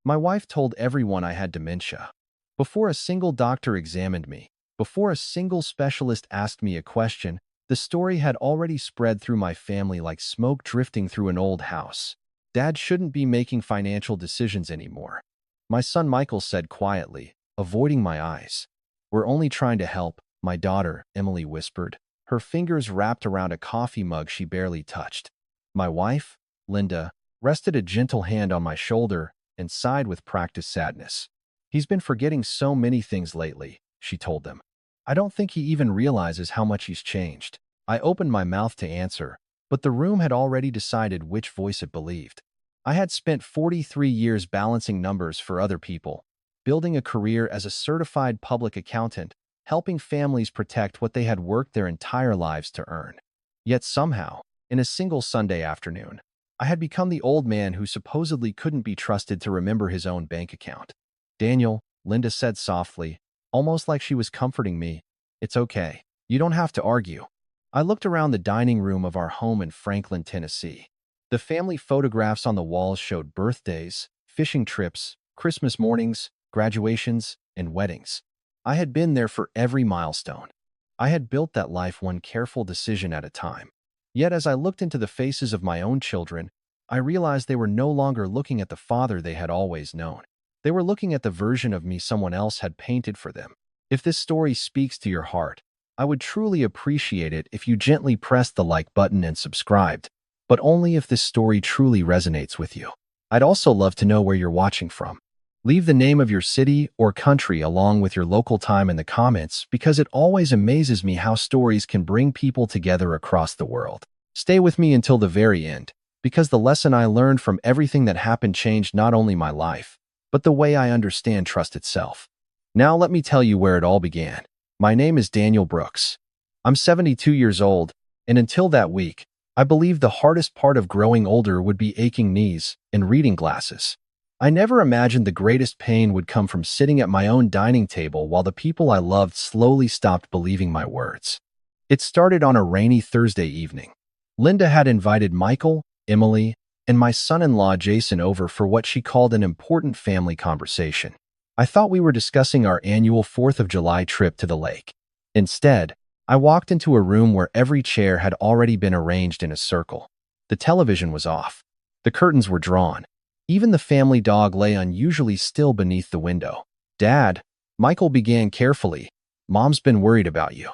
My wife told everyone I had dementia. Before a single doctor examined me, before a single specialist asked me a question, the story had already spread through my family like smoke drifting through an old house. Dad shouldn't be making financial decisions anymore. My son Michael said quietly, avoiding my eyes. We're only trying to help, my daughter, Emily whispered, her fingers wrapped around a coffee mug she barely touched. My wife, Linda, rested a gentle hand on my shoulder and sighed with practiced sadness. He's been forgetting so many things lately, she told them. I don't think he even realizes how much he's changed. I opened my mouth to answer, but the room had already decided which voice it believed. I had spent 43 years balancing numbers for other people, building a career as a certified public accountant, helping families protect what they had worked their entire lives to earn. Yet somehow, in a single Sunday afternoon, I had become the old man who supposedly couldn't be trusted to remember his own bank account. Daniel, Linda said softly, almost like she was comforting me, it's okay. You don't have to argue. I looked around the dining room of our home in Franklin, Tennessee. The family photographs on the walls showed birthdays, fishing trips, Christmas mornings, graduations, and weddings. I had been there for every milestone. I had built that life one careful decision at a time. Yet as I looked into the faces of my own children, I realized they were no longer looking at the father they had always known. They were looking at the version of me someone else had painted for them. If this story speaks to your heart, I would truly appreciate it if you gently pressed the like button and subscribed, but only if this story truly resonates with you. I'd also love to know where you're watching from. Leave the name of your city or country along with your local time in the comments because it always amazes me how stories can bring people together across the world. Stay with me until the very end, because the lesson I learned from everything that happened changed not only my life, but the way I understand trust itself. Now let me tell you where it all began. My name is Daniel Brooks. I'm 72 years old, and until that week, I believed the hardest part of growing older would be aching knees and reading glasses. I never imagined the greatest pain would come from sitting at my own dining table while the people I loved slowly stopped believing my words. It started on a rainy Thursday evening. Linda had invited Michael, Emily, and my son-in-law Jason over for what she called an important family conversation. I thought we were discussing our annual 4th of July trip to the lake. Instead, I walked into a room where every chair had already been arranged in a circle. The television was off. The curtains were drawn. Even the family dog lay unusually still beneath the window. Dad, Michael began carefully, Mom's been worried about you.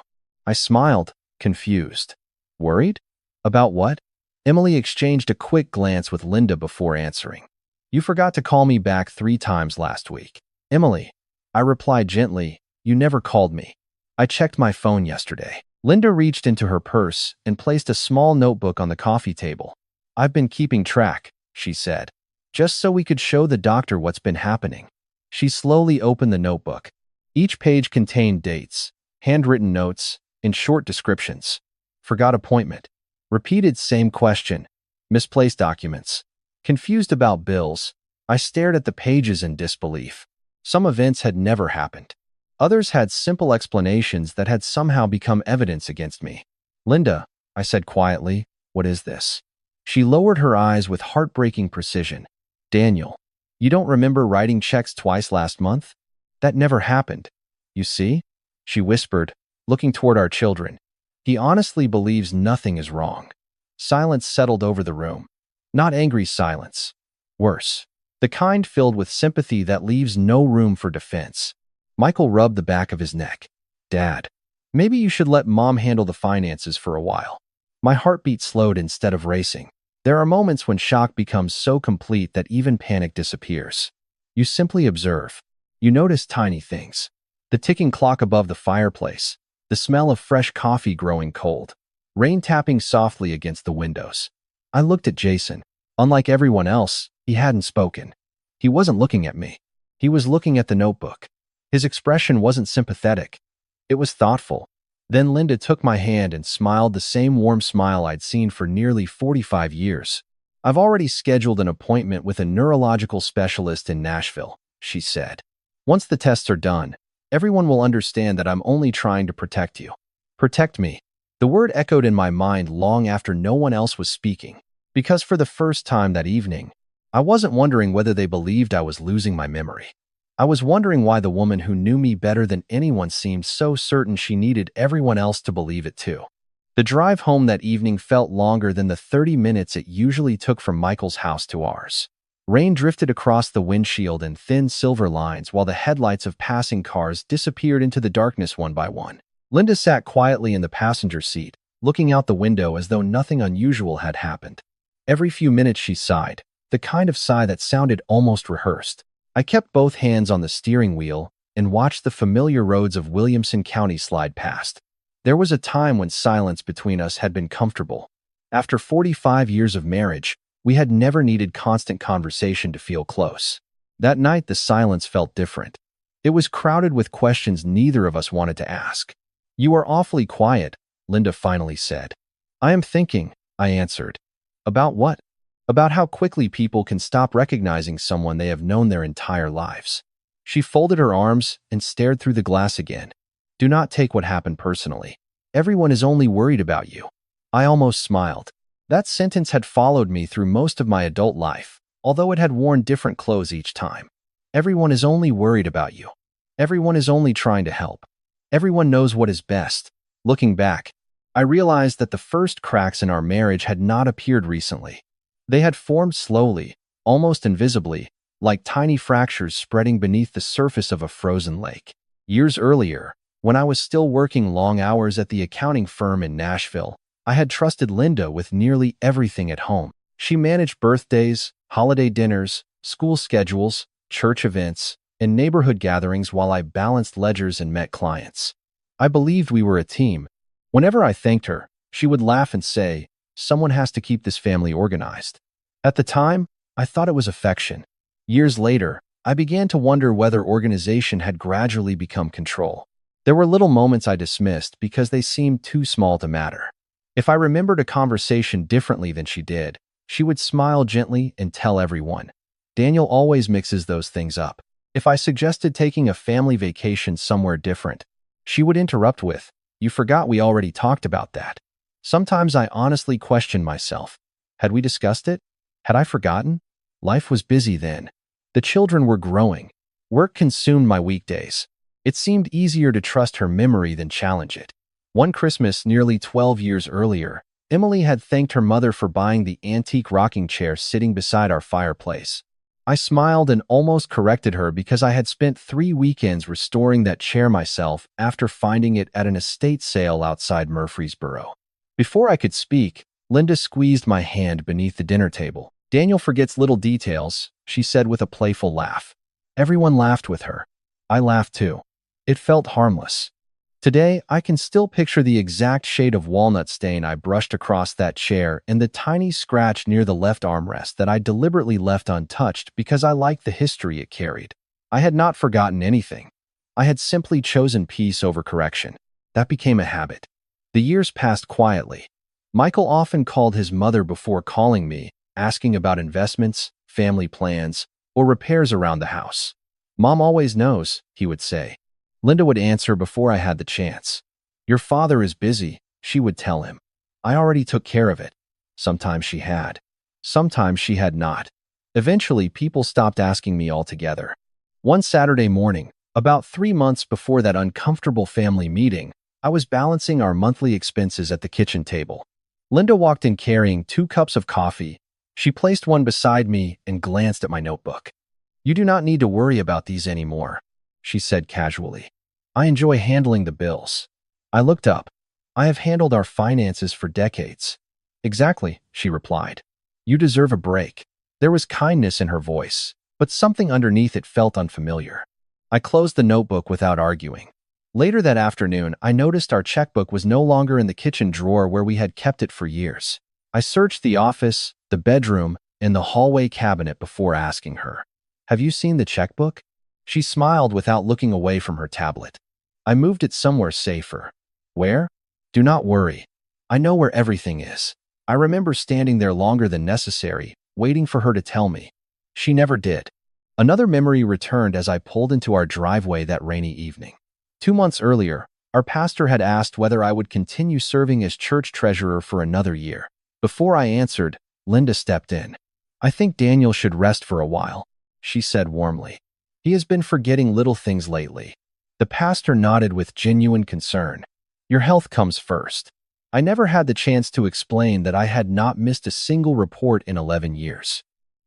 I smiled, confused. Worried? About what? Emily exchanged a quick glance with Linda before answering. You forgot to call me back 3 times last week. Emily, I replied gently, you never called me. I checked my phone yesterday. Linda reached into her purse and placed a small notebook on the coffee table. I've been keeping track, she said, just so we could show the doctor what's been happening. She slowly opened the notebook. Each page contained dates, handwritten notes, and short descriptions. Forgot appointment. Repeated same question. Misplaced documents. Confused about bills, I stared at the pages in disbelief. Some events had never happened. Others had simple explanations that had somehow become evidence against me. Linda, I said quietly, what is this? She lowered her eyes with heartbreaking precision. Daniel, you don't remember writing checks twice last month? That never happened. You see? She whispered, looking toward our children. He honestly believes nothing is wrong. Silence settled over the room. Not angry silence. Worse. The kind filled with sympathy that leaves no room for defense. Michael rubbed the back of his neck. Dad, maybe you should let Mom handle the finances for a while. My heartbeat slowed instead of racing. There are moments when shock becomes so complete that even panic disappears. You simply observe. You notice tiny things. The ticking clock above the fireplace. The smell of fresh coffee growing cold. Rain tapping softly against the windows. I looked at Jason. Unlike everyone else, he hadn't spoken. He wasn't looking at me. He was looking at the notebook. His expression wasn't sympathetic. It was thoughtful. Then Linda took my hand and smiled the same warm smile I'd seen for nearly 45 years. I've already scheduled an appointment with a neurological specialist in Nashville, she said. Once the tests are done, everyone will understand that I'm only trying to protect you. Protect me. The word echoed in my mind long after no one else was speaking, because for the first time that evening, I wasn't wondering whether they believed I was losing my memory. I was wondering why the woman who knew me better than anyone seemed so certain she needed everyone else to believe it too. The drive home that evening felt longer than the 30 minutes it usually took from Michael's house to ours. Rain drifted across the windshield in thin silver lines while the headlights of passing cars disappeared into the darkness one by one. Linda sat quietly in the passenger seat, looking out the window as though nothing unusual had happened. Every few minutes she sighed, the kind of sigh that sounded almost rehearsed. I kept both hands on the steering wheel and watched the familiar roads of Williamson County slide past. There was a time when silence between us had been comfortable. After 45 years of marriage, we had never needed constant conversation to feel close. That night, the silence felt different. It was crowded with questions neither of us wanted to ask. "You are awfully quiet," Linda finally said. "I am thinking," I answered. "About what?" "About how quickly people can stop recognizing someone they have known their entire lives." She folded her arms and stared through the glass again. "Do not take what happened personally. Everyone is only worried about you." I almost smiled. That sentence had followed me through most of my adult life, although it had worn different clothes each time. Everyone is only worried about you. Everyone is only trying to help. Everyone knows what is best. Looking back, I realized that the first cracks in our marriage had not appeared recently. They had formed slowly, almost invisibly, like tiny fractures spreading beneath the surface of a frozen lake. Years earlier, when I was still working long hours at the accounting firm in Nashville, I had trusted Linda with nearly everything at home. She managed birthdays, holiday dinners, school schedules, church events, and neighborhood gatherings while I balanced ledgers and met clients. I believed we were a team. Whenever I thanked her, she would laugh and say, "Someone has to keep this family organized." At the time, I thought it was affection. Years later, I began to wonder whether organization had gradually become control. There were little moments I dismissed because they seemed too small to matter. If I remembered a conversation differently than she did, she would smile gently and tell everyone, "Daniel always mixes those things up." If I suggested taking a family vacation somewhere different, she would interrupt with, "You forgot we already talked about that." Sometimes I honestly questioned myself. Had we discussed it? Had I forgotten? Life was busy then. The children were growing. Work consumed my weekdays. It seemed easier to trust her memory than challenge it. One Christmas nearly 12 years earlier, Emily had thanked her mother for buying the antique rocking chair sitting beside our fireplace. I smiled and almost corrected her because I had spent 3 weekends restoring that chair myself after finding it at an estate sale outside Murfreesboro. Before I could speak, Linda squeezed my hand beneath the dinner table. "Daniel forgets little details," she said with a playful laugh. Everyone laughed with her. I laughed too. It felt harmless. Today, I can still picture the exact shade of walnut stain I brushed across that chair and the tiny scratch near the left armrest that I deliberately left untouched because I liked the history it carried. I had not forgotten anything. I had simply chosen peace over correction. That became a habit. The years passed quietly. Michael often called his mother before calling me, asking about investments, family plans, or repairs around the house. "Mom always knows," he would say. Linda would answer before I had the chance. "Your father is busy," she would tell him. I already took care of it. Sometimes she had. Sometimes she had not. Eventually, people stopped asking me altogether. One Saturday morning, about 3 months before that uncomfortable family meeting, I was balancing our monthly expenses at the kitchen table. Linda walked in carrying 2 cups of coffee. She placed one beside me and glanced at my notebook. "You do not need to worry about these anymore," she said casually. "I enjoy handling the bills." I looked up. "I have handled our finances for decades." "Exactly," she replied. "You deserve a break." There was kindness in her voice, but something underneath it felt unfamiliar. I closed the notebook without arguing. Later that afternoon, I noticed our checkbook was no longer in the kitchen drawer where we had kept it for years. I searched the office, the bedroom, and the hallway cabinet before asking her, "Have you seen the checkbook?" She smiled without looking away from her tablet. "I moved it somewhere safer." "Where?" "Do not worry. I know where everything is." I remember standing there longer than necessary, waiting for her to tell me. She never did. Another memory returned as I pulled into our driveway that rainy evening. 2 months earlier, our pastor had asked whether I would continue serving as church treasurer for another year. Before I answered, Linda stepped in. I think Daniel should rest for a while, she said warmly. He has been forgetting little things lately. The pastor nodded with genuine concern. Your health comes first. I never had the chance to explain that I had not missed a single report in 11 years.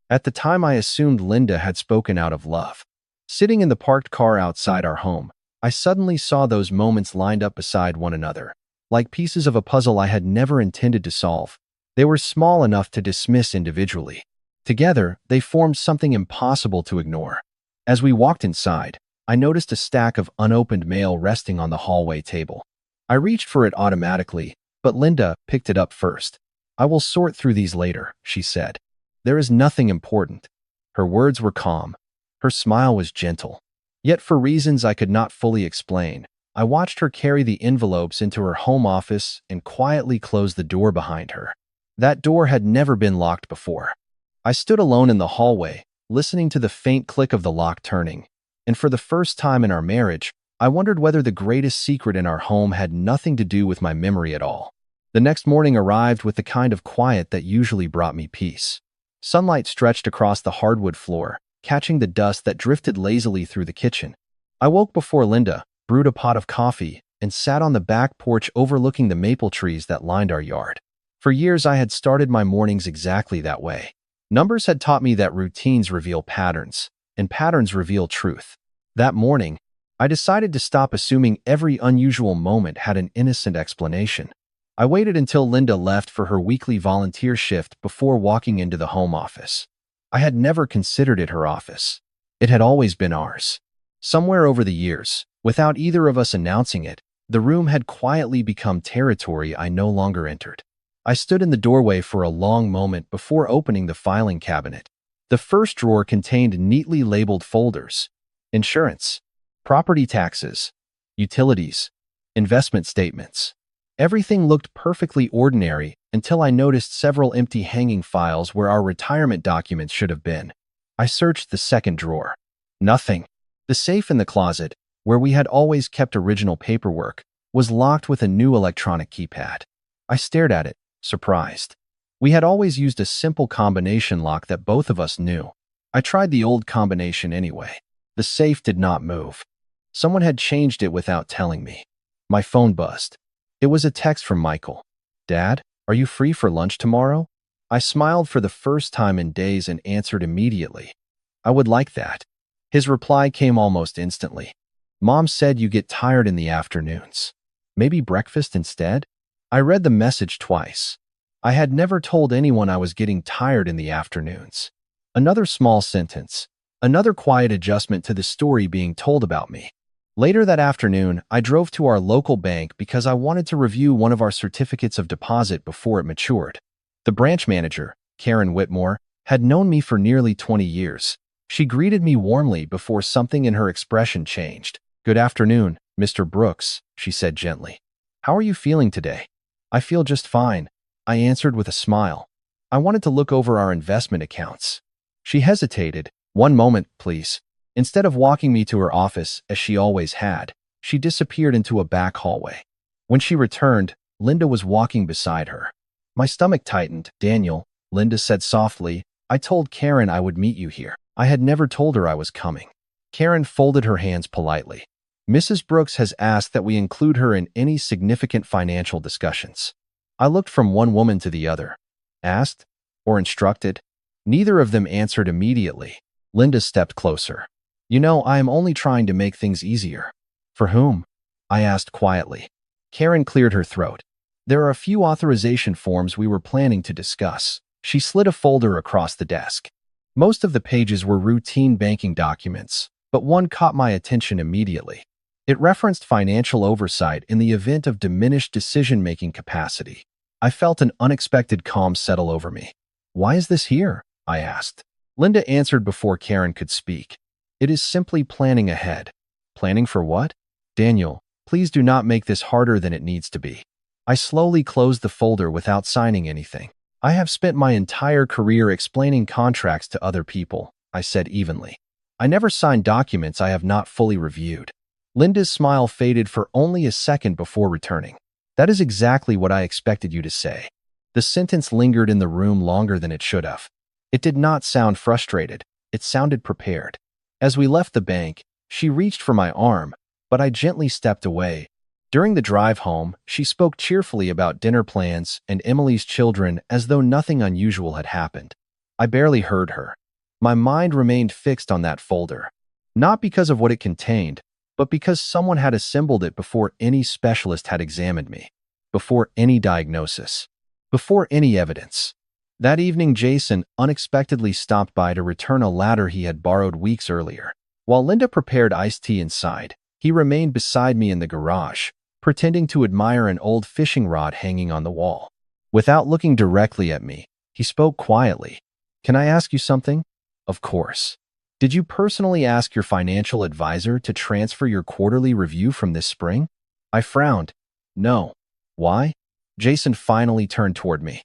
At the time, I assumed Linda had spoken out of love. Sitting in the parked car outside our home, I suddenly saw those moments lined up beside one another, like pieces of a puzzle I had never intended to solve. They were small enough to dismiss individually. Together, they formed something impossible to ignore. As we walked inside, I noticed a stack of unopened mail resting on the hallway table. I reached for it automatically, but Linda picked it up first. I will sort through these later, she said. There is nothing important. Her words were calm. Her smile was gentle. Yet for reasons I could not fully explain, I watched her carry the envelopes into her home office and quietly close the door behind her. That door had never been locked before. I stood alone in the hallway, listening to the faint click of the lock turning, and for the first time in our marriage, I wondered whether the greatest secret in our home had nothing to do with my memory at all. The next morning arrived with the kind of quiet that usually brought me peace. Sunlight stretched across the hardwood floor, catching the dust that drifted lazily through the kitchen. I woke before Linda, brewed a pot of coffee, and sat on the back porch overlooking the maple trees that lined our yard. For years, I had started my mornings exactly that way. Numbers had taught me that routines reveal patterns, and patterns reveal truth. That morning, I decided to stop assuming every unusual moment had an innocent explanation. I waited until Linda left for her weekly volunteer shift before walking into the home office. I had never considered it her office. It had always been ours. Somewhere over the years, without either of us announcing it, the room had quietly become territory I no longer entered. I stood in the doorway for a long moment before opening the filing cabinet. The first drawer contained neatly labeled folders: insurance, property taxes, utilities, investment statements. Everything looked perfectly ordinary until I noticed several empty hanging files where our retirement documents should have been. I searched the second drawer. Nothing. The safe in the closet, where we had always kept original paperwork, was locked with a new electronic keypad. I stared at it, surprised. We had always used a simple combination lock that both of us knew. I tried the old combination anyway. The safe did not move. Someone had changed it without telling me. My phone buzzed. It was a text from Michael. Dad, are you free for lunch tomorrow? I smiled for the first time in days and answered immediately. I would like that. His reply came almost instantly. Mom said you get tired in the afternoons. Maybe breakfast instead? I read the message twice. I had never told anyone I was getting tired in the afternoons. Another small sentence. Another quiet adjustment to the story being told about me. Later that afternoon, I drove to our local bank because I wanted to review one of our certificates of deposit before it matured. The branch manager, Karen Whitmore, had known me for nearly 20 years. She greeted me warmly before something in her expression changed. Good afternoon, Mr. Brooks, she said gently. How are you feeling today? I feel just fine, I answered with a smile. I wanted to look over our investment accounts. She hesitated. One moment, please. Instead of walking me to her office, as she always had, she disappeared into a back hallway. When she returned, Linda was walking beside her. My stomach tightened. Daniel, Linda said softly, I told Karen I would meet you here. I had never told her I was coming. Karen folded her hands politely. Mrs. Brooks has asked that we include her in any significant financial discussions. I looked from one woman to the other. Asked? Or instructed? Neither of them answered immediately. Linda stepped closer. You know, I am only trying to make things easier. For whom? I asked quietly. Karen cleared her throat. There are a few authorization forms we were planning to discuss. She slid a folder across the desk. Most of the pages were routine banking documents, but one caught my attention immediately. It referenced financial oversight in the event of diminished decision-making capacity. I felt an unexpected calm settle over me. Why is this here? I asked. Linda answered before Karen could speak. It is simply planning ahead. Planning for what? Daniel, please do not make this harder than it needs to be. I slowly closed the folder without signing anything. I have spent my entire career explaining contracts to other people, I said evenly. I never signed documents I have not fully reviewed. Linda's smile faded for only a second before returning. That is exactly what I expected you to say. The sentence lingered in the room longer than it should have. It did not sound frustrated. It sounded prepared. As we left the bank, she reached for my arm, but I gently stepped away. During the drive home, she spoke cheerfully about dinner plans and Emily's children as though nothing unusual had happened. I barely heard her. My mind remained fixed on that folder, not because of what it contained, but because someone had assembled it before any specialist had examined me, before any diagnosis, before any evidence. That evening, Jason unexpectedly stopped by to return a ladder he had borrowed weeks earlier. While Linda prepared iced tea inside, he remained beside me in the garage, pretending to admire an old fishing rod hanging on the wall. Without looking directly at me, he spoke quietly. "Can I ask you something?" "Of course." "Did you personally ask your financial advisor to transfer your quarterly review from this spring?" I frowned. "No." "Why?" Jason finally turned toward me.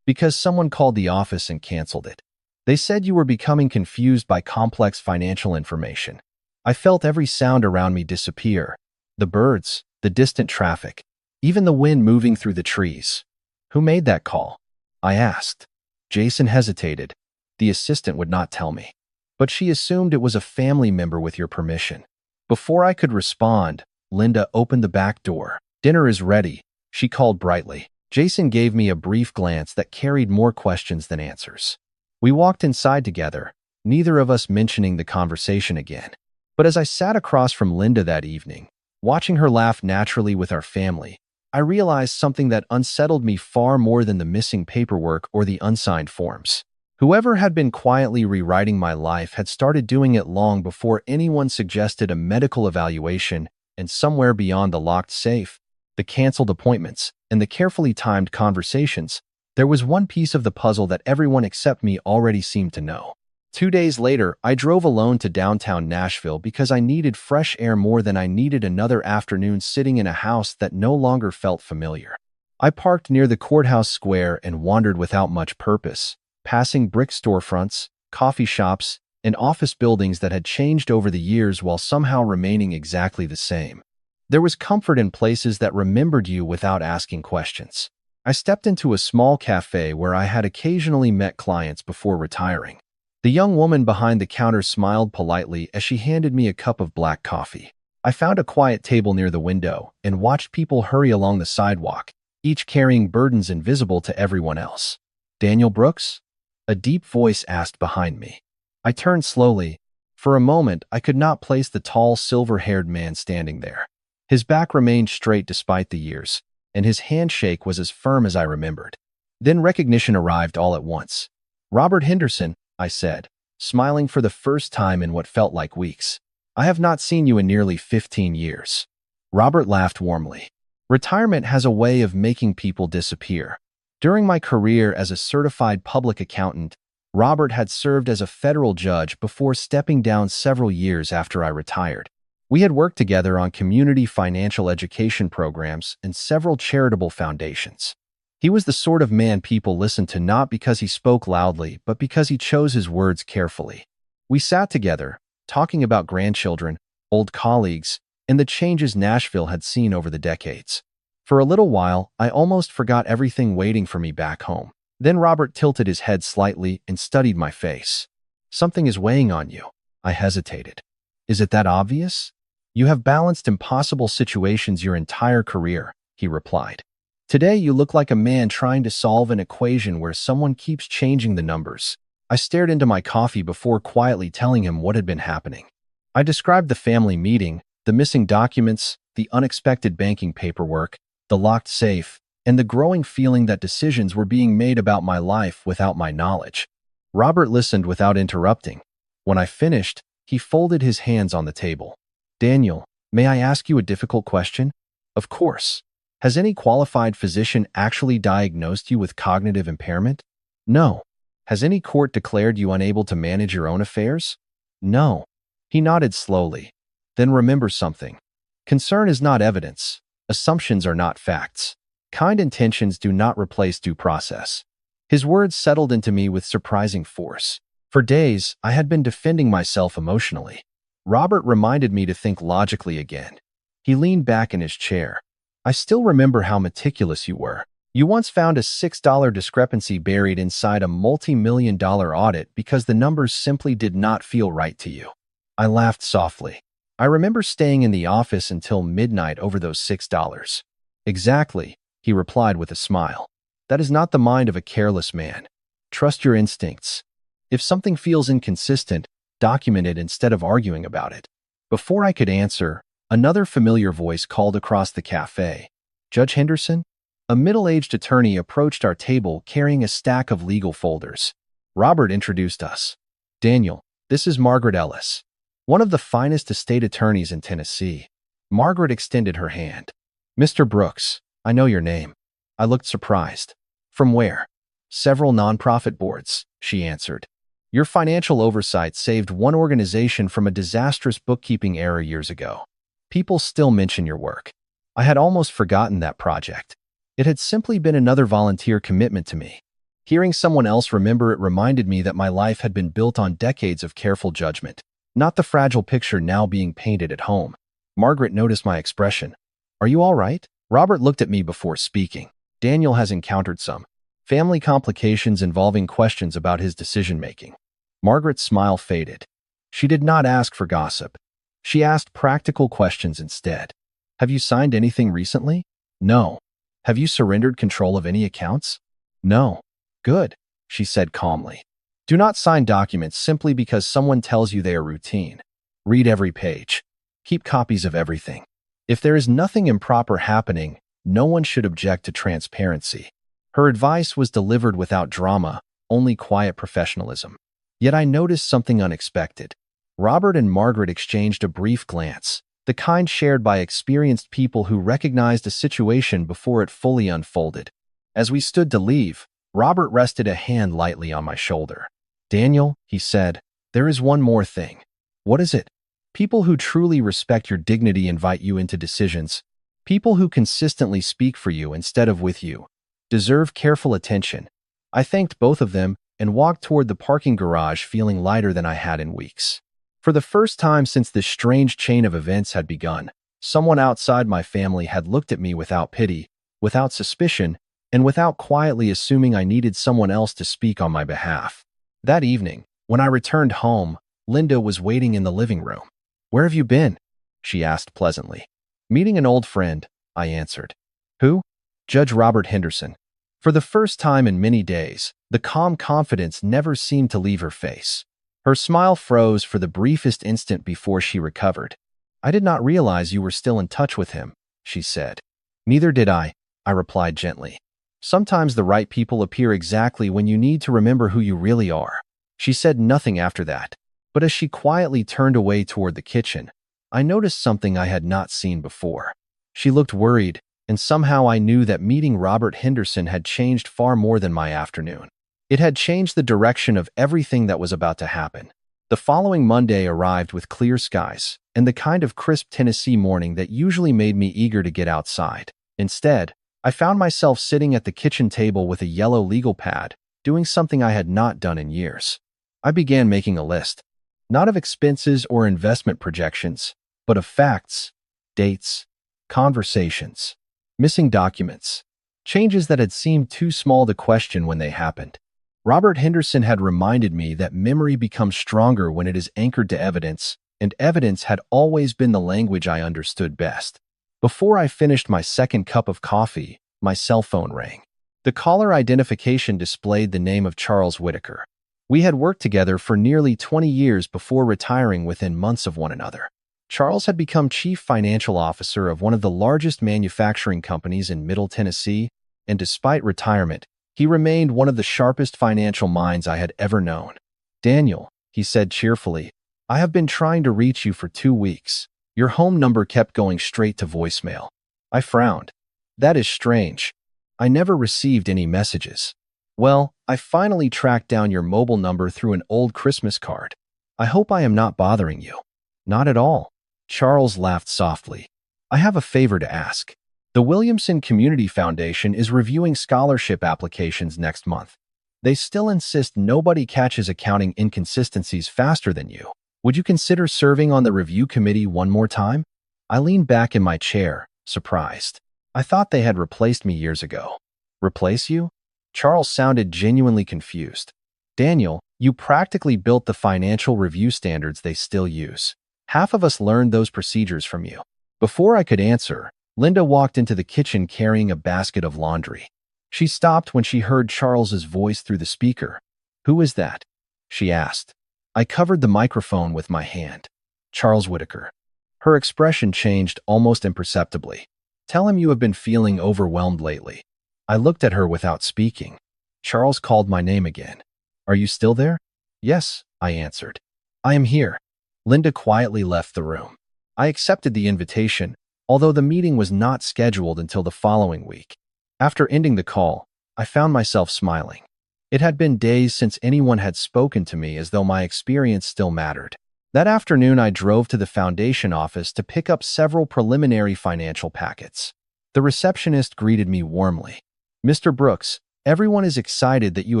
"Because someone called the office and canceled it. They said you were becoming confused by complex financial information." I felt every sound around me disappear. The birds, the distant traffic, even the wind moving through the trees. "Who made that call?" I asked. Jason hesitated. "The assistant would not tell me. But she assumed it was a family member with your permission." Before I could respond, Linda opened the back door. "Dinner is ready," she called brightly. Jason gave me a brief glance that carried more questions than answers. We walked inside together, neither of us mentioning the conversation again. But as I sat across from Linda that evening, watching her laugh naturally with our family, I realized something that unsettled me far more than the missing paperwork or the unsigned forms. Whoever had been quietly rewriting my life had started doing it long before anyone suggested a medical evaluation, and somewhere beyond the locked safe, the canceled appointments, and the carefully timed conversations, there was one piece of the puzzle that everyone except me already seemed to know. 2 days later, I drove alone to downtown Nashville because I needed fresh air more than I needed another afternoon sitting in a house that no longer felt familiar. I parked near the courthouse square and wandered without much purpose, passing brick storefronts, coffee shops, and office buildings that had changed over the years while somehow remaining exactly the same. There was comfort in places that remembered you without asking questions. I stepped into a small cafe where I had occasionally met clients before retiring. The young woman behind the counter smiled politely as she handed me a cup of black coffee. I found a quiet table near the window and watched people hurry along the sidewalk, each carrying burdens invisible to everyone else. "Daniel Brooks?" a deep voice asked behind me. I turned slowly. For a moment, I could not place the tall, silver-haired man standing there. His back remained straight despite the years, and his handshake was as firm as I remembered. Then recognition arrived all at once. "Robert Henderson," I said, smiling for the first time in what felt like weeks. "I have not seen you in nearly 15 years." Robert laughed warmly. "Retirement has a way of making people disappear." During my career as a certified public accountant, Robert had served as a federal judge before stepping down several years after I retired. We had worked together on community financial education programs and several charitable foundations. He was the sort of man people listened to not because he spoke loudly, but because he chose his words carefully. We sat together, talking about grandchildren, old colleagues, and the changes Nashville had seen over the decades. For a little while, I almost forgot everything waiting for me back home. Then Robert tilted his head slightly and studied my face. "Something is weighing on you." I hesitated. "Is it that obvious?" "You have balanced impossible situations your entire career," he replied. "Today you look like a man trying to solve an equation where someone keeps changing the numbers." I stared into my coffee before quietly telling him what had been happening. I described the family meeting, the missing documents, the unexpected banking paperwork, the locked safe, and the growing feeling that decisions were being made about my life without my knowledge. Robert listened without interrupting. When I finished, he folded his hands on the table. "Daniel, may I ask you a difficult question?" "Of course." "Has any qualified physician actually diagnosed you with cognitive impairment?" "No." "Has any court declared you unable to manage your own affairs?" "No." He nodded slowly. "Then remember something. Concern is not evidence. Assumptions are not facts. Kind intentions do not replace due process." His words settled into me with surprising force. For days, I had been defending myself emotionally. Robert reminded me to think logically again. He leaned back in his chair. "I still remember how meticulous you were. You once found a $6 discrepancy buried inside a multi-million-dollar audit because the numbers simply did not feel right to you. I laughed softly. I remember staying in the office until midnight over those $6. Exactly, he replied with a smile. That is not the mind of a careless man. Trust your instincts. If something feels inconsistent, document it instead of arguing about it. Before I could answer, another familiar voice called across the cafe. Judge Henderson? A middle-aged attorney approached our table carrying a stack of legal folders. Robert introduced us. Daniel, this is Margaret Ellis, one of the finest estate attorneys in Tennessee. Margaret extended her hand. Mr. Brooks, I know your name. I looked surprised. From where? Several nonprofit boards, she answered. Your financial oversight saved one organization from a disastrous bookkeeping error years ago. People still mention your work. I had almost forgotten that project. It had simply been another volunteer commitment to me. Hearing someone else remember it reminded me that my life had been built on decades of careful judgment, not the fragile picture now being painted at home. Margaret noticed my expression. Are you all right? Robert looked at me before speaking. Daniel has encountered some family complications involving questions about his decision-making. Margaret's smile faded. She did not ask for gossip. She asked practical questions instead. Have you signed anything recently? No. Have you surrendered control of any accounts? No. Good, she said calmly. Do not sign documents simply because someone tells you they are routine. Read every page. Keep copies of everything. If there is nothing improper happening, no one should object to transparency. Her advice was delivered without drama, only quiet professionalism. Yet I noticed something unexpected. Robert and Margaret exchanged a brief glance, the kind shared by experienced people who recognized a situation before it fully unfolded. As we stood to leave, Robert rested a hand lightly on my shoulder. Daniel, he said, there is one more thing. What is it? People who truly respect your dignity invite you into decisions. People who consistently speak for you instead of with you deserve careful attention. I thanked both of them and walked toward the parking garage feeling lighter than I had in weeks. For the first time since this strange chain of events had begun, someone outside my family had looked at me without pity, without suspicion, and without quietly assuming I needed someone else to speak on my behalf. That evening, when I returned home, Linda was waiting in the living room. Where have you been? She asked pleasantly. Meeting an old friend, I answered. Who? Judge Robert Henderson. For the first time in many days, the calm confidence never seemed to leave her face. Her smile froze for the briefest instant before she recovered. I did not realize you were still in touch with him, she said. Neither did I replied gently. Sometimes the right people appear exactly when you need to remember who you really are. She said nothing after that, but as she quietly turned away toward the kitchen, I noticed something I had not seen before. She looked worried, and somehow I knew that meeting Robert Henderson had changed far more than my afternoon. It had changed the direction of everything that was about to happen. The following Monday arrived with clear skies and the kind of crisp Tennessee morning that usually made me eager to get outside. Instead, I found myself sitting at the kitchen table with a yellow legal pad, doing something I had not done in years. I began making a list, not of expenses or investment projections, but of facts, dates, conversations, missing documents, changes that had seemed too small to question when they happened. Robert Henderson had reminded me that memory becomes stronger when it is anchored to evidence, and evidence had always been the language I understood best. Before I finished my second cup of coffee, my cell phone rang. The caller identification displayed the name of Charles Whitaker. We had worked together for nearly 20 years before retiring within months of one another. Charles had become chief financial officer of one of the largest manufacturing companies in Middle Tennessee, and despite retirement, he remained one of the sharpest financial minds I had ever known. Daniel, he said cheerfully, I have been trying to reach you for 2 weeks. Your home number kept going straight to voicemail. I frowned. That is strange. I never received any messages. Well, I finally tracked down your mobile number through an old Christmas card. I hope I am not bothering you. Not at all. Charles laughed softly. I have a favor to ask. The Williamson Community Foundation is reviewing scholarship applications next month. They still insist nobody catches accounting inconsistencies faster than you. Would you consider serving on the review committee one more time? I leaned back in my chair, surprised. I thought they had replaced me years ago. Replace you? Charles sounded genuinely confused. Daniel, you practically built the financial review standards they still use. Half of us learned those procedures from you. Before I could answer, Linda walked into the kitchen carrying a basket of laundry. She stopped when she heard Charles's voice through the speaker. "Who is that?" she asked. I covered the microphone with my hand. "Charles Whitaker." Her expression changed almost imperceptibly. "Tell him you have been feeling overwhelmed lately." I looked at her without speaking. Charles called my name again. "Are you still there?" "Yes," I answered. "I am here." Linda quietly left the room. I accepted the invitation, although the meeting was not scheduled until the following week. After ending the call, I found myself smiling. It had been days since anyone had spoken to me as though my experience still mattered. That afternoon, I drove to the foundation office to pick up several preliminary financial packets. The receptionist greeted me warmly. "Mr. Brooks, everyone is excited that you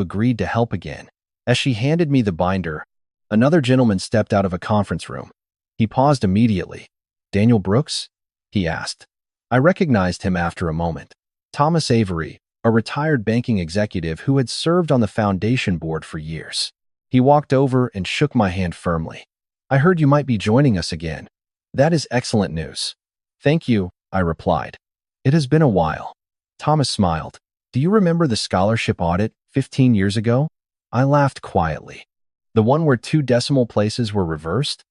agreed to help again." As she handed me the binder, another gentleman stepped out of a conference room. He paused immediately. "Daniel Brooks?" he asked. I recognized him after a moment. Thomas Avery, a retired banking executive who had served on the foundation board for years. He walked over and shook my hand firmly. "I heard you might be joining us again." "That is excellent news." "Thank you," I replied. "It has been a while." Thomas smiled. "Do you remember the scholarship audit 15 years ago?" I laughed quietly. "The one where 2 decimal places were reversed?"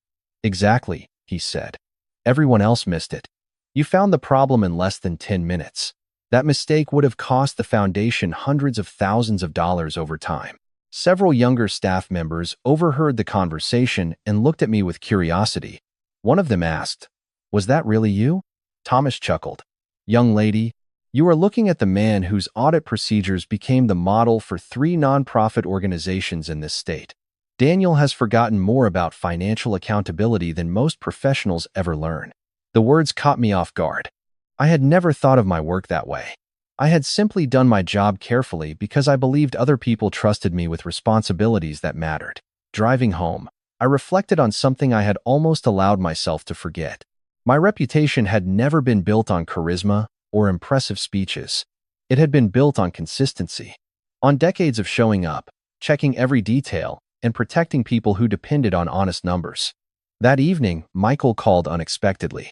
"Exactly," he said. "Everyone else missed it. You found the problem in less than 10 minutes. That mistake would have cost the foundation hundreds of thousands of dollars over time." Several younger staff members overheard the conversation and looked at me with curiosity. One of them asked, "Was that really you?" Thomas chuckled. "Young lady, you are looking at the man whose audit procedures became the model for 3 nonprofit organizations in this state. Daniel has forgotten more about financial accountability than most professionals ever learn." The words caught me off guard. I had never thought of my work that way. I had simply done my job carefully because I believed other people trusted me with responsibilities that mattered. Driving home, I reflected on something I had almost allowed myself to forget. My reputation had never been built on charisma or impressive speeches. It had been built on consistency, on decades of showing up, checking every detail, and protecting people who depended on honest numbers. That evening, Michael called unexpectedly.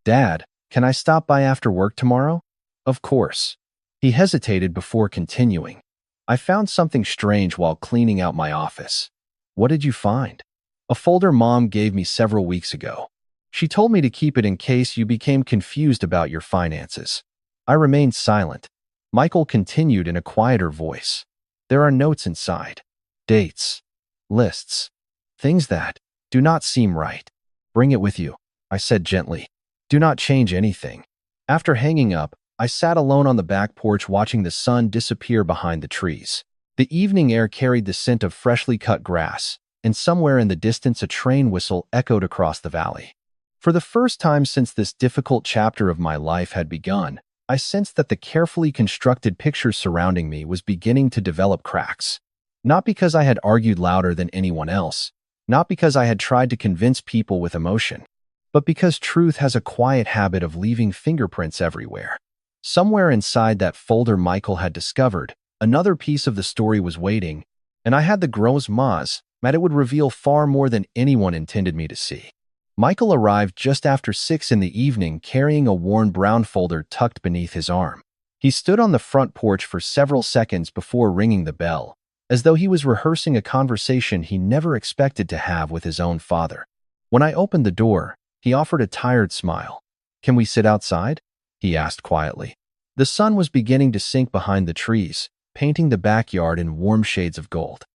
"Dad, can I stop by after work tomorrow?" "Of course." He hesitated before continuing. "I found something strange while cleaning out my office." "What did you find?" "A folder Mom gave me several weeks ago. She told me to keep it in case you became confused about your finances." I remained silent. Michael continued in a quieter voice. "There are notes inside. Dates. Lists. Things that do not seem right. Bring it with you," I said gently. "Do not change anything." After hanging up, I sat alone on the back porch watching the sun disappear behind the trees. The evening air carried the scent of freshly cut grass, and somewhere in the distance a train whistle echoed across the valley. For the first time since this difficult chapter of my life had begun, I sensed that the carefully constructed picture surrounding me was beginning to develop cracks. Not because I had argued louder than anyone else, not because I had tried to convince people with emotion, but because truth has a quiet habit of leaving fingerprints everywhere. Somewhere inside that folder Michael had discovered, another piece of the story was waiting, and I had the gros moz that it would reveal far more than anyone intended me to see. Michael arrived just after 6 in the evening carrying a worn brown folder tucked beneath his arm. He stood on the front porch for several seconds before ringing the bell, as though he was rehearsing a conversation he never expected to have with his own father. When I opened the door, he offered a tired smile. "Can we sit outside?" he asked quietly. The sun was beginning to sink behind the trees, painting the backyard in warm shades of gold.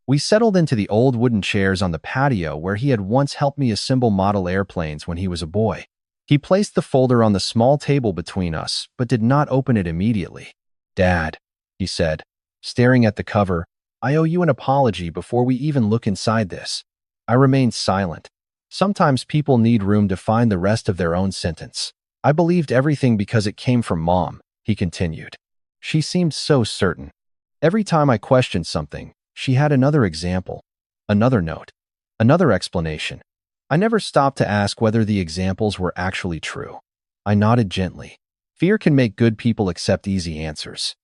We settled into the old wooden chairs on the patio where he had once helped me assemble model airplanes when he was a boy. He placed the folder on the small table between us, but did not open it immediately. "Dad," he said, staring at the cover, "I owe you an apology before we even look inside this." I remained silent. Sometimes people need room to find the rest of their own sentence. "I believed everything because it came from Mom," he continued. "She seemed so certain. Every time I questioned something, she had another example, another note, another explanation. I never stopped to ask whether the examples were actually true." I nodded gently. Fear can make good people accept easy answers.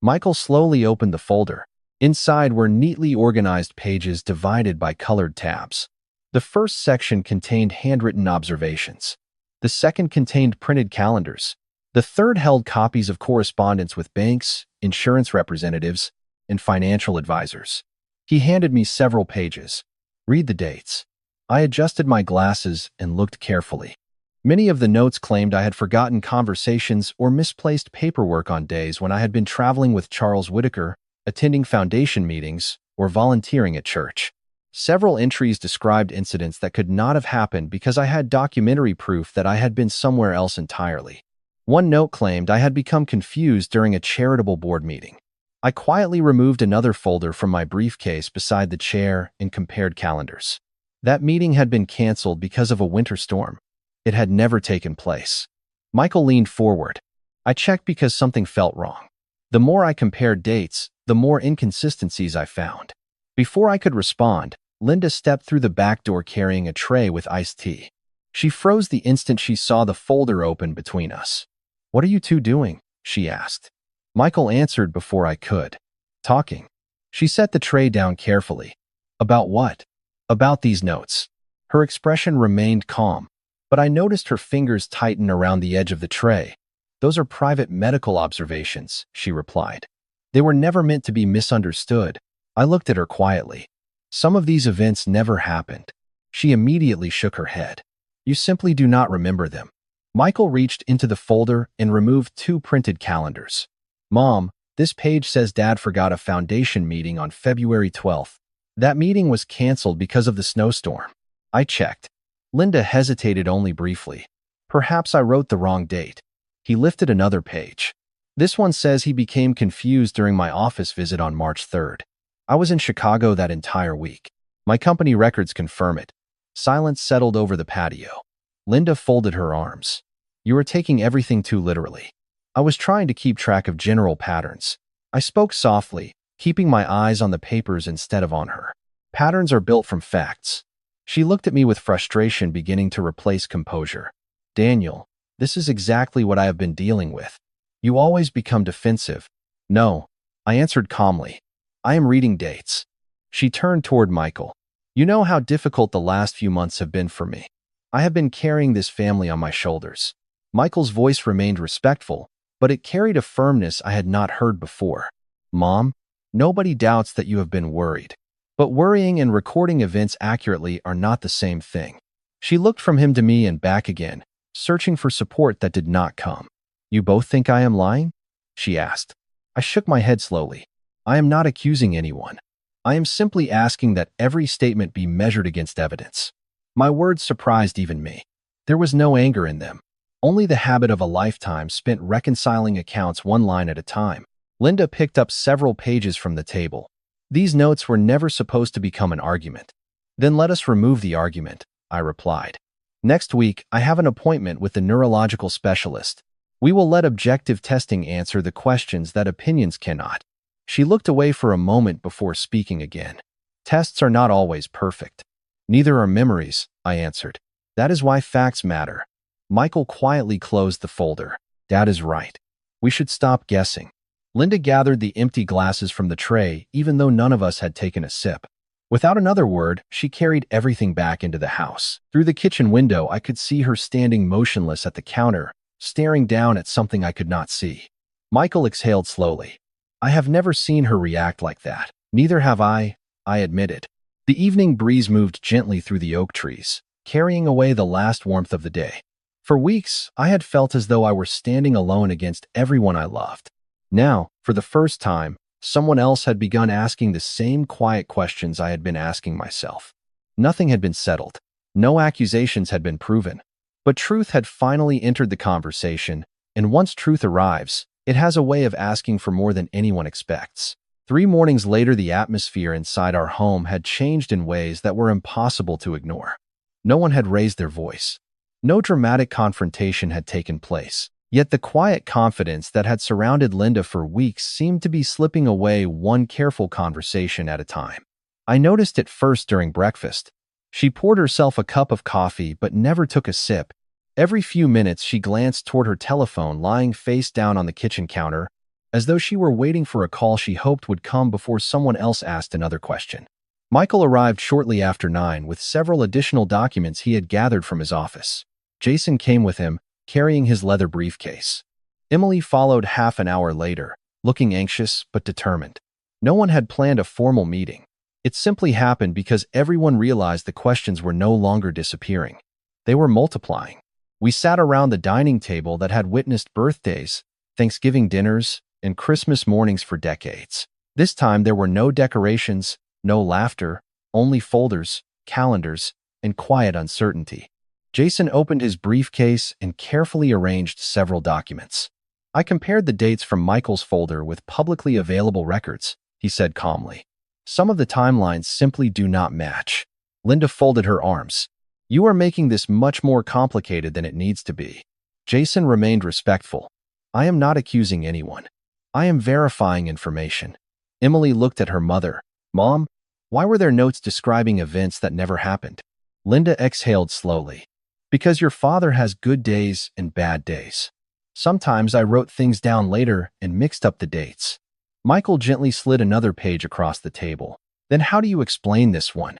Michael slowly opened the folder. Inside were neatly organized pages divided by colored tabs. The first section contained handwritten observations. The second contained printed calendars. The third held copies of correspondence with banks, insurance representatives, and financial advisors. He handed me several pages. Read the dates. I adjusted my glasses and looked carefully. Many of the notes claimed I had forgotten conversations or misplaced paperwork on days when I had been traveling with Charles Whitaker, attending foundation meetings, or volunteering at church. Several entries described incidents that could not have happened because I had documentary proof that I had been somewhere else entirely. One note claimed I had become confused during a charitable board meeting. I quietly removed another folder from my briefcase beside the chair and compared calendars. That meeting had been canceled because of a winter storm. It had never taken place. Michael leaned forward. I checked because something felt wrong. The more I compared dates, the more inconsistencies I found. Before I could respond, Linda stepped through the back door carrying a tray with iced tea. She froze the instant she saw the folder open between us. "What are you two doing?" she asked. Michael answered before I could. "Talking." She set the tray down carefully. "About what?" "About these notes." Her expression remained calm, but I noticed her fingers tighten around the edge of the tray. "Those are private medical observations," she replied. "They were never meant to be misunderstood." I looked at her quietly. "Some of these events never happened." She immediately shook her head. "You simply do not remember them." Michael reached into the folder and removed 2 printed calendars. "Mom, this page says Dad forgot a foundation meeting on February 12th. That meeting was canceled because of the snowstorm." I checked. Linda hesitated only briefly. "Perhaps I wrote the wrong date." He lifted another page. "This one says he became confused during my office visit on March 3rd. I was in Chicago that entire week. My company records confirm it." Silence settled over the patio. Linda folded her arms. "You are taking everything too literally." I was trying to keep track of general patterns. I spoke softly, keeping my eyes on the papers instead of on her. "Patterns are built from facts." She looked at me with frustration beginning to replace composure. "Daniel, this is exactly what I have been dealing with. You always become defensive." "No," I answered calmly. "I am reading dates." She turned toward Michael. "You know how difficult the last few months have been for me. I have been carrying this family on my shoulders." Michael's voice remained respectful, but it carried a firmness I had not heard before. "Mom, nobody doubts that you have been worried. But worrying and recording events accurately are not the same thing." She looked from him to me and back again, searching for support that did not come. "You both think I am lying?" she asked. I shook my head slowly. "I am not accusing anyone. I am simply asking that every statement be measured against evidence." My words surprised even me. There was no anger in them, only the habit of a lifetime spent reconciling accounts one line at a time. Linda picked up several pages from the table. "These notes were never supposed to become an argument." "Then let us remove the argument," I replied. "Next week, I have an appointment with the neurological specialist. We will let objective testing answer the questions that opinions cannot." She looked away for a moment before speaking again. "Tests are not always perfect. Neither are memories," I answered. "That is why facts matter." Michael quietly closed the folder. "Dad is right. We should stop guessing." Linda gathered the empty glasses from the tray, even though none of us had taken a sip. Without another word, she carried everything back into the house. Through the kitchen window, I could see her standing motionless at the counter, staring down at something I could not see. Michael exhaled slowly. I have never seen her react like that. "Neither have I admitted. The evening breeze moved gently through the oak trees, carrying away the last warmth of the day. For weeks, I had felt as though I were standing alone against everyone I loved. Now, for the first time, someone else had begun asking the same quiet questions I had been asking myself. Nothing had been settled. No accusations had been proven. But truth had finally entered the conversation, and once truth arrives, it has a way of asking for more than anyone expects. 3 mornings later, the atmosphere inside our home had changed in ways that were impossible to ignore. No one had raised their voice. No dramatic confrontation had taken place. Yet the quiet confidence that had surrounded Linda for weeks seemed to be slipping away one careful conversation at a time. I noticed it first during breakfast. She poured herself a cup of coffee but never took a sip. Every few minutes she glanced toward her telephone lying face down on the kitchen counter, as though she were waiting for a call she hoped would come before someone else asked another question. Michael arrived shortly after 9 with several additional documents he had gathered from his office. Jason came with him, carrying his leather briefcase. Emily followed half an hour later, looking anxious but determined. No one had planned a formal meeting. It simply happened because everyone realized the questions were no longer disappearing. They were multiplying. We sat around the dining table that had witnessed birthdays, Thanksgiving dinners, and Christmas mornings for decades. This time there were no decorations, no laughter, only folders, calendars, and quiet uncertainty. Jason opened his briefcase and carefully arranged several documents. I compared the dates from Michael's folder with publicly available records, he said calmly. Some of the timelines simply do not match. Linda folded her arms. You are making this much more complicated than it needs to be. Jason remained respectful. I am not accusing anyone. I am verifying information. Emily looked at her mother. Mom, why were there notes describing events that never happened? Linda exhaled slowly. Because your father has good days and bad days. Sometimes I wrote things down later and mixed up the dates. Michael gently slid another page across the table. Then how do you explain this one?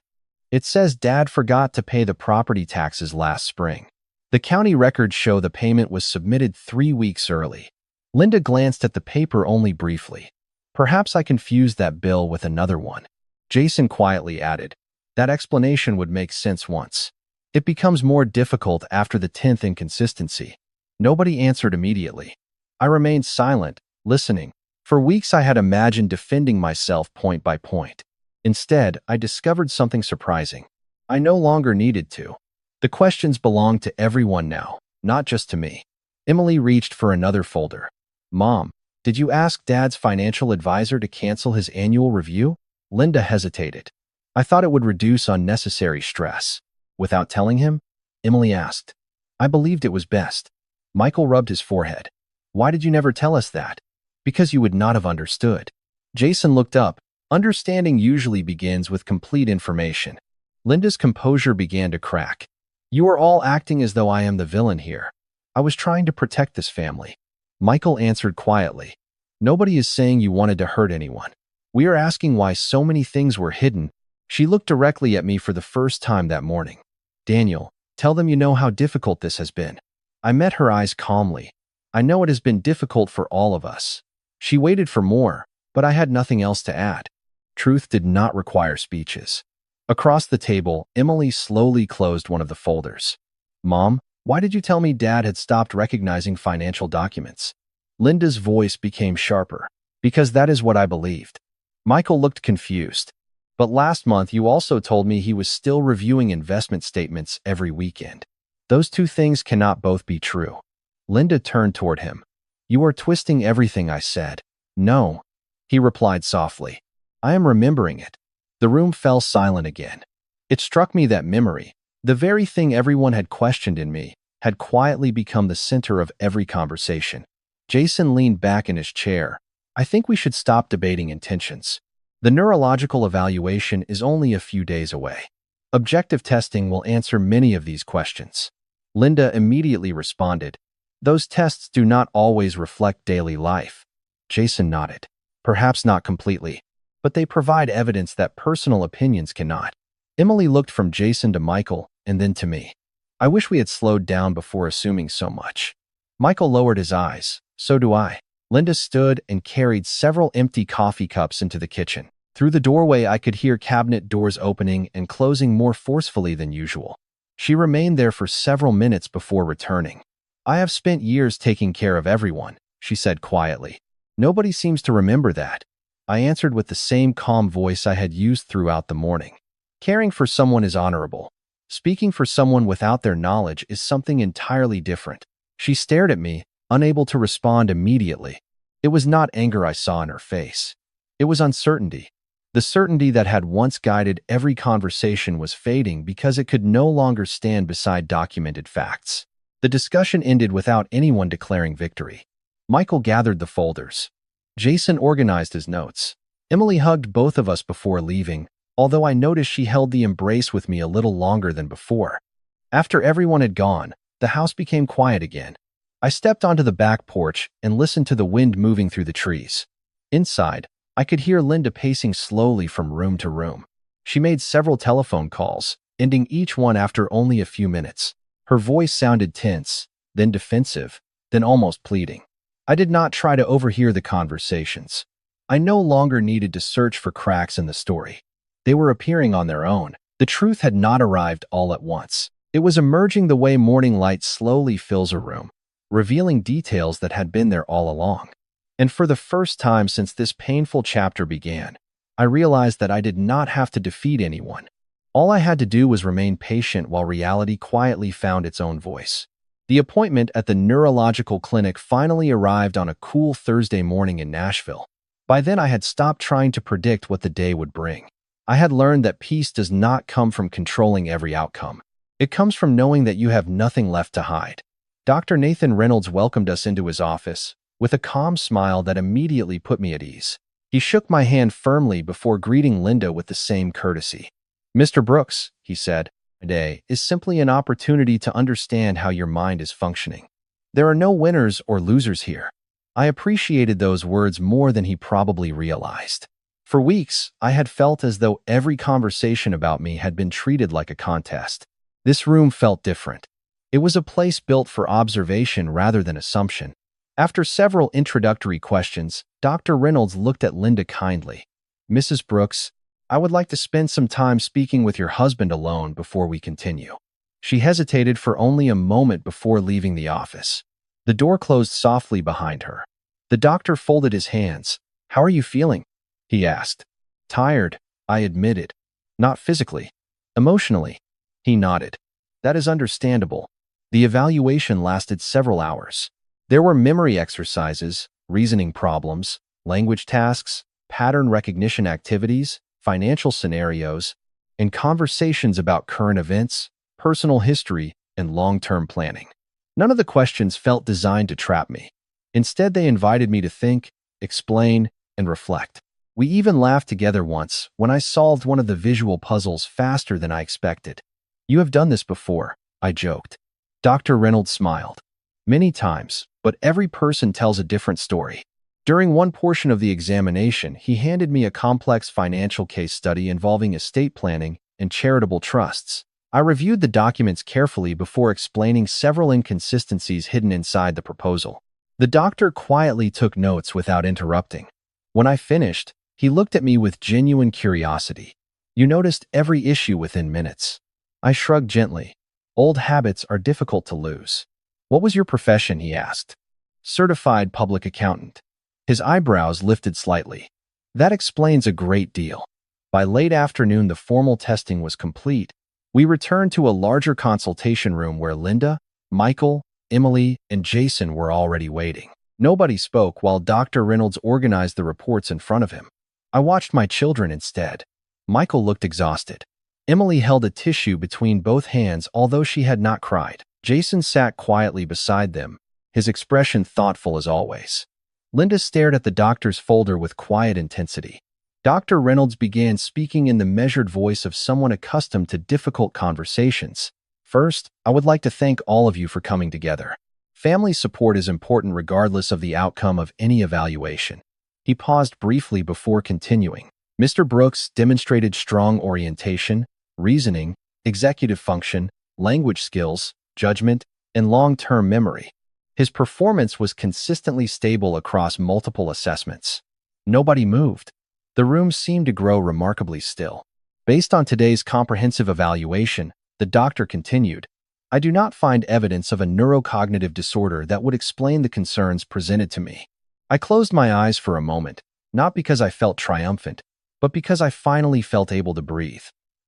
It says Dad forgot to pay the property taxes last spring. The county records show the payment was submitted 3 weeks early. Linda glanced at the paper only briefly. Perhaps I confused that bill with another one. Jason quietly added, that explanation would make sense once. It becomes more difficult after the 10th inconsistency. Nobody answered immediately. I remained silent, listening. For weeks I had imagined defending myself point by point. Instead, I discovered something surprising. I no longer needed to. The questions belonged to everyone now, not just to me. Emily reached for another folder. Mom, did you ask Dad's financial advisor to cancel his annual review? Linda hesitated. I thought it would reduce unnecessary stress. Without telling him? Emily asked. I believed it was best. Michael rubbed his forehead. Why did you never tell us that? Because you would not have understood. Jason looked up. Understanding usually begins with complete information. Linda's composure began to crack. You are all acting as though I am the villain here. I was trying to protect this family. Michael answered quietly. Nobody is saying you wanted to hurt anyone. We are asking why so many things were hidden. She looked directly at me for the first time that morning. Daniel, tell them you know how difficult this has been. I met her eyes calmly. I know it has been difficult for all of us. She waited for more, but I had nothing else to add. Truth did not require speeches. Across the table, Emily slowly closed one of the folders. Mom, why did you tell me Dad had stopped recognizing financial documents? Linda's voice became sharper. Because that is what I believed. Michael looked confused. But last month you also told me he was still reviewing investment statements every weekend. Those two things cannot both be true. Linda turned toward him. You are twisting everything I said. No, he replied softly. I am remembering it. The room fell silent again. It struck me that memory, the very thing everyone had questioned in me, had quietly become the center of every conversation. Jason leaned back in his chair. I think we should stop debating intentions. The neurological evaluation is only a few days away. Objective testing will answer many of these questions. Linda immediately responded. Those tests do not always reflect daily life. Jason nodded. Perhaps not completely, but they provide evidence that personal opinions cannot. Emily looked from Jason to Michael and then to me. I wish we had slowed down before assuming so much. Michael lowered his eyes. So do I. Linda stood and carried several empty coffee cups into the kitchen. Through the doorway, I could hear cabinet doors opening and closing more forcefully than usual. She remained there for several minutes before returning. I have spent years taking care of everyone, she said quietly. Nobody seems to remember that. I answered with the same calm voice I had used throughout the morning. Caring for someone is honorable. Speaking for someone without their knowledge is something entirely different. She stared at me, unable to respond immediately. It was not anger I saw in her face. It was uncertainty. The certainty that had once guided every conversation was fading because it could no longer stand beside documented facts. The discussion ended without anyone declaring victory. Michael gathered the folders. Jason organized his notes. Emily hugged both of us before leaving, although I noticed she held the embrace with me a little longer than before. After everyone had gone, the house became quiet again. I stepped onto the back porch and listened to the wind moving through the trees. Inside, I could hear Linda pacing slowly from room to room. She made several telephone calls, ending each one after only a few minutes. Her voice sounded tense, then defensive, then almost pleading. I did not try to overhear the conversations. I no longer needed to search for cracks in the story. They were appearing on their own. The truth had not arrived all at once. It was emerging the way morning light slowly fills a room, revealing details that had been there all along. And for the first time since this painful chapter began, I realized that I did not have to defeat anyone. All I had to do was remain patient while reality quietly found its own voice. The appointment at the neurological clinic finally arrived on a cool Thursday morning in Nashville. By then, I had stopped trying to predict what the day would bring. I had learned that peace does not come from controlling every outcome. It comes from knowing that you have nothing left to hide. Dr. Nathan Reynolds welcomed us into his office with a calm smile that immediately put me at ease. He shook my hand firmly before greeting Linda with the same courtesy. "Mr. Brooks," he said, "today is simply an opportunity to understand how your mind is functioning. There are no winners or losers here." I appreciated those words more than he probably realized. For weeks, I had felt as though every conversation about me had been treated like a contest. This room felt different. It was a place built for observation rather than assumption. After several introductory questions, Dr. Reynolds looked at Linda kindly. "Mrs. Brooks, I would like to spend some time speaking with your husband alone before we continue." She hesitated for only a moment before leaving the office. The door closed softly behind her. The doctor folded his hands. "How are you feeling?" he asked. "Tired," I admitted. "Not physically. Emotionally." He nodded. "That is understandable." The evaluation lasted several hours. There were memory exercises, reasoning problems, language tasks, pattern recognition activities, financial scenarios, and conversations about current events, personal history, and long-term planning. None of the questions felt designed to trap me. Instead, they invited me to think, explain, and reflect. We even laughed together once when I solved one of the visual puzzles faster than I expected. "You have done this before," I joked. Dr. Reynolds smiled. "Many times, but every person tells a different story." During one portion of the examination, he handed me a complex financial case study involving estate planning and charitable trusts. I reviewed the documents carefully before explaining several inconsistencies hidden inside the proposal. The doctor quietly took notes without interrupting. When I finished, he looked at me with genuine curiosity. "You noticed every issue within minutes." I shrugged gently. "Old habits are difficult to lose." "What was your profession?" he asked. "Certified public accountant." His eyebrows lifted slightly. "That explains a great deal." By late afternoon, the formal testing was complete. We returned to a larger consultation room where Linda, Michael, Emily, and Jason were already waiting. Nobody spoke while Dr. Reynolds organized the reports in front of him. I watched my children instead. Michael looked exhausted. Emily held a tissue between both hands, although she had not cried. Jason sat quietly beside them, his expression thoughtful as always. Linda stared at the doctor's folder with quiet intensity. Dr. Reynolds began speaking in the measured voice of someone accustomed to difficult conversations. "First, I would like to thank all of you for coming together. Family support is important regardless of the outcome of any evaluation." He paused briefly before continuing. "Mr. Brooks demonstrated strong orientation, reasoning, executive function, language skills, judgment, and long-term memory. His performance was consistently stable across multiple assessments." Nobody moved. The room seemed to grow remarkably still. "Based on today's comprehensive evaluation," the doctor continued, "I do not find evidence of a neurocognitive disorder that would explain the concerns presented to me." I closed my eyes for a moment, not because I felt triumphant, but because I finally felt able to breathe.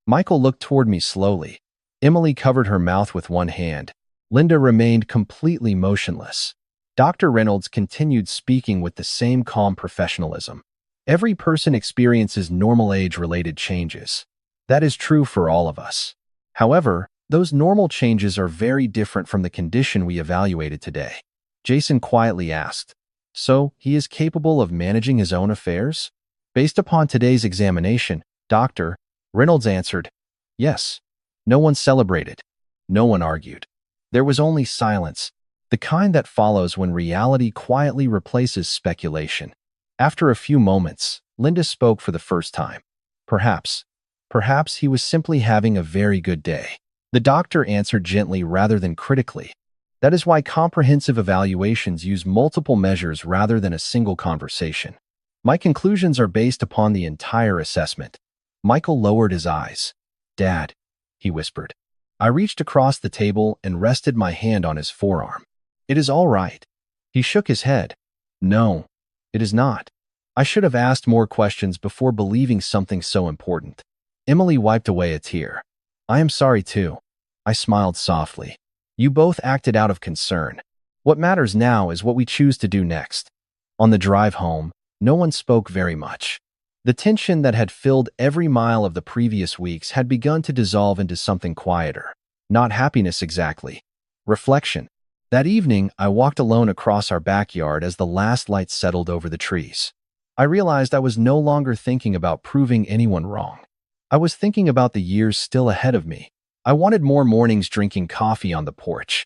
Michael looked toward me slowly. Emily covered her mouth with one hand. Linda remained completely motionless. Dr. Reynolds continued speaking with the same calm professionalism. "Every person experiences normal age-related changes. That is true for all of us. However, those normal changes are very different from the condition we evaluated today." Jason quietly asked, "So, he is capable of managing his own affairs?" "Based upon today's examination," Dr. Reynolds answered, "Yes." No one celebrated. No one argued. There was only silence. the kind that follows when reality quietly replaces speculation. After a few moments, Linda spoke for the first time. Perhaps, perhaps he was simply having a very good day. The doctor answered gently rather than critically. That is why comprehensive evaluations use multiple measures rather than a single conversation. My conclusions are based upon the entire assessment. Michael lowered his eyes. Dad, he whispered. I reached across the table and rested my hand on his forearm. It is all right. He shook his head. No, it is not. I should have asked more questions before believing something so important. Emily wiped away a tear. I am sorry too. I smiled softly. You both acted out of concern. What matters now is what we choose to do next. On the drive home, no one spoke very much. The tension that had filled every mile of the previous weeks had begun to dissolve into something quieter. Not happiness exactly. Reflection. That evening, I walked alone across our backyard as the last light settled over the trees. I realized I was no longer thinking about proving anyone wrong. I was thinking about the years still ahead of me. I wanted more mornings drinking coffee on the porch,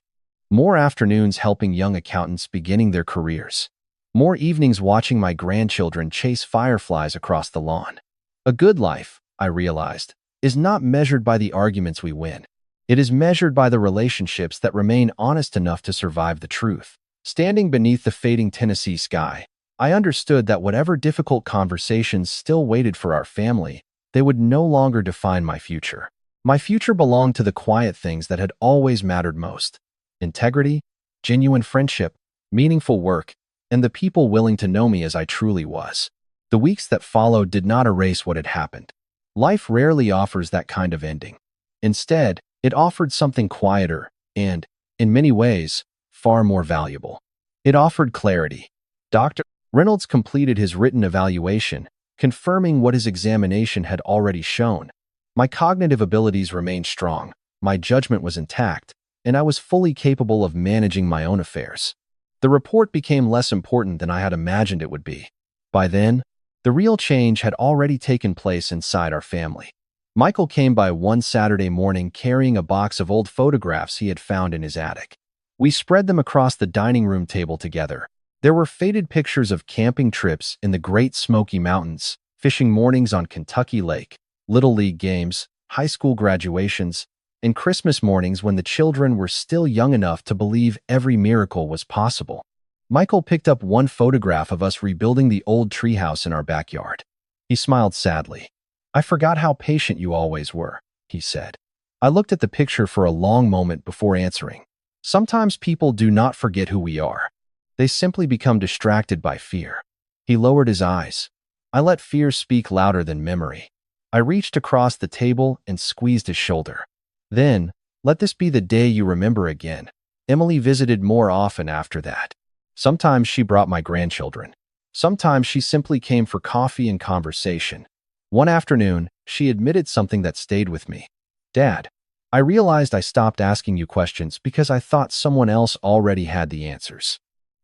more afternoons helping young accountants beginning their careers, more evenings watching my grandchildren chase fireflies across the lawn. A good life, I realized, is not measured by the arguments we win. It is measured by the relationships that remain honest enough to survive the truth. Standing beneath the fading Tennessee sky, I understood that whatever difficult conversations still waited for our family, they would no longer define my future. My future belonged to the quiet things that had always mattered most: integrity, genuine friendship, meaningful work, and the people willing to know me as I truly was. The weeks that followed did not erase what had happened. Life rarely offers that kind of ending. Instead, it offered something quieter and, in many ways, far more valuable. It offered clarity. Dr. Reynolds completed his written evaluation, confirming what his examination had already shown. My cognitive abilities remained strong, my judgment was intact, and I was fully capable of managing my own affairs. The report became less important than I had imagined it would be. By then, the real change had already taken place inside our family. Michael came by one Saturday morning carrying a box of old photographs he had found in his attic. We spread them across the dining room table together. There were faded pictures of camping trips in the Great Smoky Mountains, fishing mornings on Kentucky Lake, Little League games, high school graduations, and Christmas mornings when the children were still young enough to believe every miracle was possible. Michael picked up one photograph of us rebuilding the old treehouse in our backyard. He smiled sadly. I forgot how patient you always were, he said. I looked at the picture for a long moment before answering. Sometimes people do not forget who we are. They simply become distracted by fear. He lowered his eyes. I let fear speak louder than memory. I reached across the table and squeezed his shoulder. Then, let this be the day you remember again. Emily visited more often after that. Sometimes she brought my grandchildren. Sometimes she simply came for coffee and conversation. One afternoon, she admitted something that stayed with me. Dad, I realized I stopped asking you questions because I thought someone else already had the answers.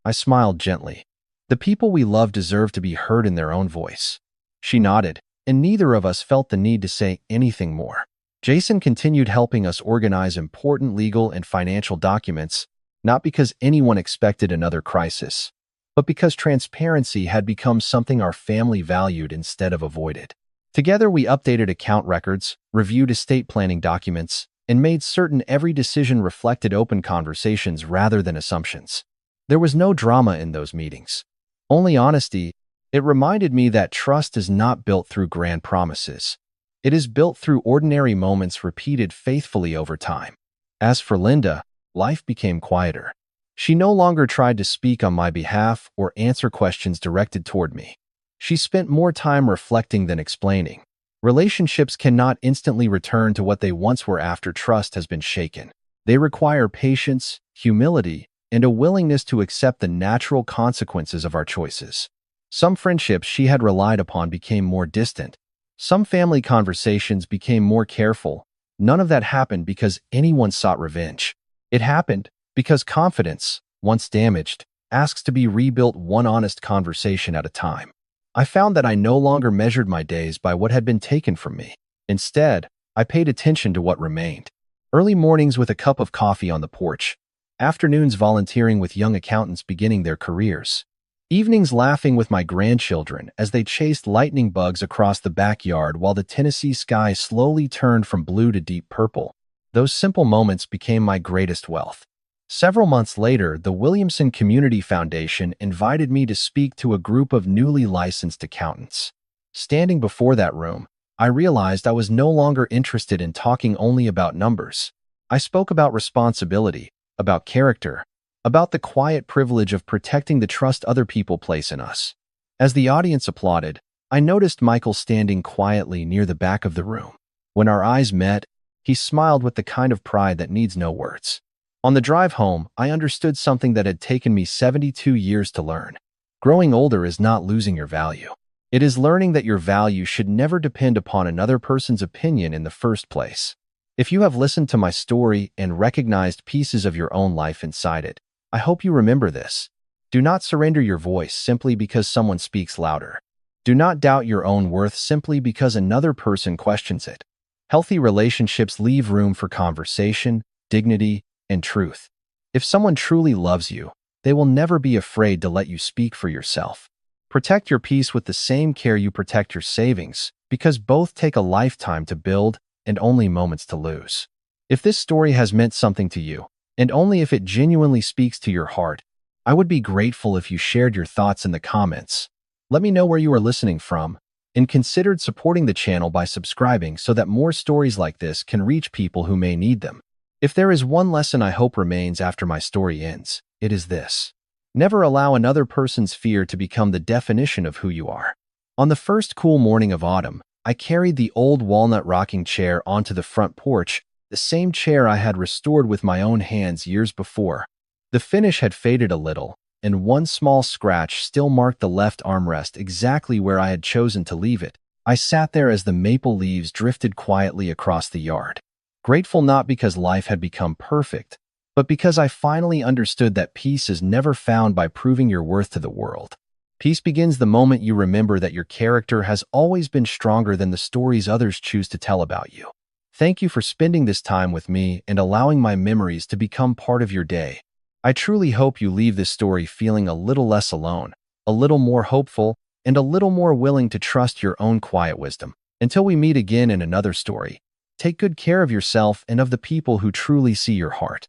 I smiled gently. The people we love deserve to be heard in their own voice. She nodded, and neither of us felt the need to say anything more. Jason continued helping us organize important legal and financial documents, not because anyone expected another crisis, but because transparency had become something our family valued instead of avoided. Together, we updated account records, reviewed estate planning documents, and made certain every decision reflected open conversations rather than assumptions. There was no drama in those meetings, only honesty. It reminded me that trust is not built through grand promises. It is built through ordinary moments repeated faithfully over time. As for Linda, life became quieter. She no longer tried to speak on my behalf or answer questions directed toward me. She spent more time reflecting than explaining. Relationships cannot instantly return to what they once were after trust has been shaken. They require patience, humility, and a willingness to accept the natural consequences of our choices. Some friendships she had relied upon became more distant. Some family conversations became more careful. None of that happened because anyone sought revenge. It happened because confidence, once damaged, asks to be rebuilt one honest conversation at a time. I found that I no longer measured my days by what had been taken from me. Instead, I paid attention to what remained. Early mornings with a cup of coffee on the porch, afternoons volunteering with young accountants beginning their careers, evenings laughing with my grandchildren as they chased lightning bugs across the backyard while the Tennessee sky slowly turned from blue to deep purple. Those simple moments became my greatest wealth. Several months later, the Williamson Community Foundation invited me to speak to a group of newly licensed accountants. Standing before that room, I realized I was no longer interested in talking only about numbers. I spoke about responsibility, about character, about the quiet privilege of protecting the trust other people place in us. As the audience applauded, I noticed Michael standing quietly near the back of the room. When our eyes met, he smiled with the kind of pride that needs no words. On the drive home, I understood something that had taken me 72 years to learn. Growing older is not losing your value. It is learning that your value should never depend upon another person's opinion in the first place. If you have listened to my story and recognized pieces of your own life inside it, I hope you remember this. Do not surrender your voice simply because someone speaks louder. Do not doubt your own worth simply because another person questions it. Healthy relationships leave room for conversation, dignity, and truth. If someone truly loves you, they will never be afraid to let you speak for yourself. Protect your peace with the same care you protect your savings, because both take a lifetime to build and only moments to lose. If this story has meant something to you, and only if it genuinely speaks to your heart, I would be grateful if you shared your thoughts in the comments. Let me know where you are listening from, and considered supporting the channel by subscribing so that more stories like this can reach people who may need them. If there is one lesson I hope remains after my story ends, it is this. Never allow another person's fear to become the definition of who you are. On the first cool morning of autumn, I carried the old walnut rocking chair onto the front porch, the same chair I had restored with my own hands years before. The finish had faded a little, and one small scratch still marked the left armrest exactly where I had chosen to leave it. I sat there as the maple leaves drifted quietly across the yard. Grateful not because life had become perfect, but because I finally understood that peace is never found by proving your worth to the world. Peace begins the moment you remember that your character has always been stronger than the stories others choose to tell about you. Thank you for spending this time with me and allowing my memories to become part of your day. I truly hope you leave this story feeling a little less alone, a little more hopeful, and a little more willing to trust your own quiet wisdom. Until we meet again in another story, take good care of yourself and of the people who truly see your heart.